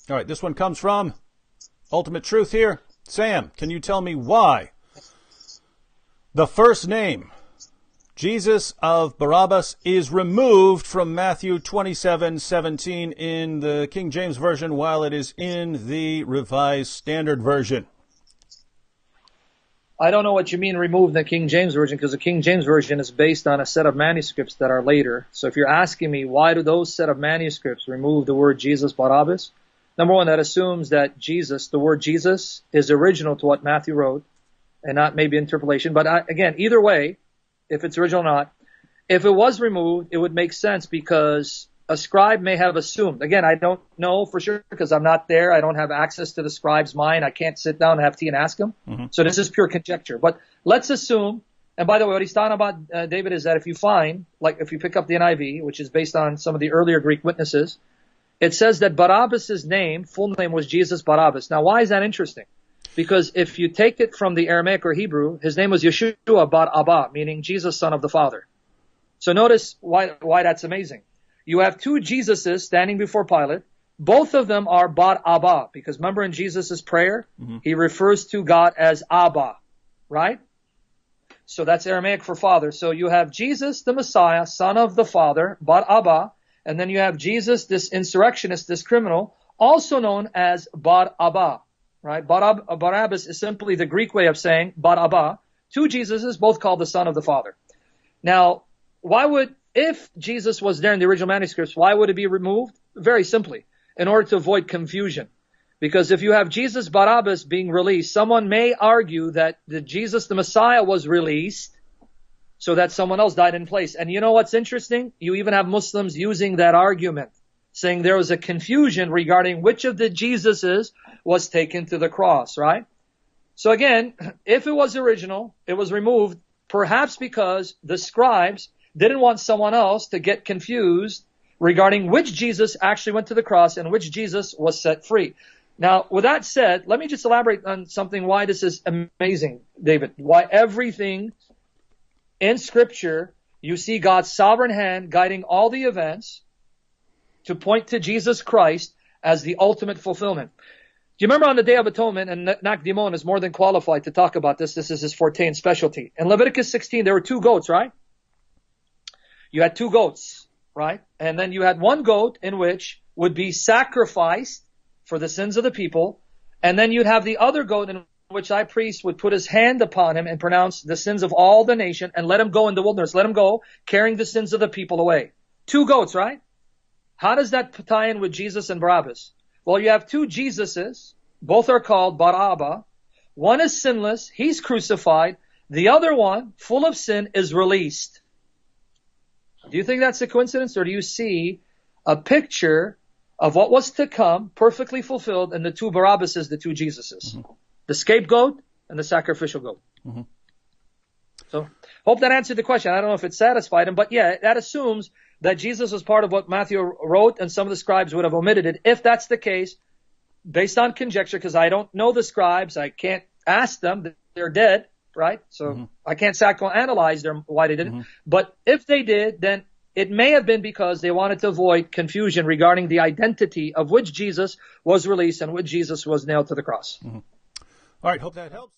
All right, this one comes from Ultimate Truth here. Sam, can you tell me why the first name, Jesus of Barabass, is removed from Matthew 27:17 in the King James Version while it is in the Revised Standard Version? I don't know what you mean remove the King James Version, because the King James Version is based on a set of manuscripts that are later. So if you're asking me why do those set of manuscripts remove the word Jesus Barabass, number one, that assumes that Jesus, the word Jesus, is original to what Matthew wrote and not maybe interpolation. But again, either way, if it's original or not, if it was removed, it would make sense because a scribe may have assumed. Again, I don't know for sure because I'm not there. I don't have access to the scribe's mind. I can't sit down and have tea and ask him. Mm-hmm. So this is pure conjecture. But let's assume, and by the way, what he's talking about, David, is that if you find, like if you pick up the NIV, which is based on some of the earlier Greek witnesses, it says that Barabbas's name, full name, was Jesus Barabbas. Now, why is that interesting? Because if you take it from the Aramaic or Hebrew, his name was Yeshua bar Abba, meaning Jesus, son of the Father. So notice why that's amazing. You have two Jesuses standing before Pilate. Both of them are bar Abba, because remember in Jesus' prayer, he refers to God as Abba, right? So that's Aramaic for father. So you have Jesus, the Messiah, son of the Father, bar Abba, and then you have Jesus, this insurrectionist, this criminal, also known as bar Abba, right? Barabbas is simply the Greek way of saying bar Abba. Two Jesuses, both called the son of the Father. Now, if Jesus was there in the original manuscripts, why would it be removed? Very simply, in order to avoid confusion. Because if you have Jesus Barabbas being released, someone may argue that Jesus the Messiah was released so that someone else died in place. And you know what's interesting? You even have Muslims using that argument, saying there was a confusion regarding which of the Jesuses was taken to the cross, right? So again, if it was original, it was removed, perhaps because the scribes didn't want someone else to get confused regarding which Jesus actually went to the cross and which Jesus was set free. Now, with that said, let me just elaborate on something why this is amazing, David. Why everything in Scripture, you see God's sovereign hand guiding all the events to point to Jesus Christ as the ultimate fulfillment. Do you remember on the Day of Atonement, and Nakdimon is more than qualified to talk about this. This is his forte and specialty. In Leviticus 16, there were two goats, right? You had two goats, right? And then you had one goat in which would be sacrificed for the sins of the people. And then you'd have the other goat in which high priest would put his hand upon him and pronounce the sins of all the nation and let him go in the wilderness. Let him go, carrying the sins of the people away. Two goats, right? How does that tie in with Jesus and Barabbas? Well, you have two Jesuses. Both are called Barabba. One is sinless. He's crucified. The other one, full of sin, is released. Do you think that's a coincidence, or do you see a picture of what was to come perfectly fulfilled in the two Barabbases, the two Jesuses? Mm-hmm. The scapegoat and the sacrificial goat. Mm-hmm. So, hope that answered the question. I don't know if it satisfied him, but yeah, that assumes that Jesus was part of what Matthew wrote and some of the scribes would have omitted it. If that's the case, based on conjecture, because I don't know the scribes, I can't ask them, they're dead. Right? So I can't psychoanalyze them why they didn't. But if they did, then it may have been because they wanted to avoid confusion regarding the identity of which Jesus was released and which Jesus was nailed to the cross. All right. Hope that helps.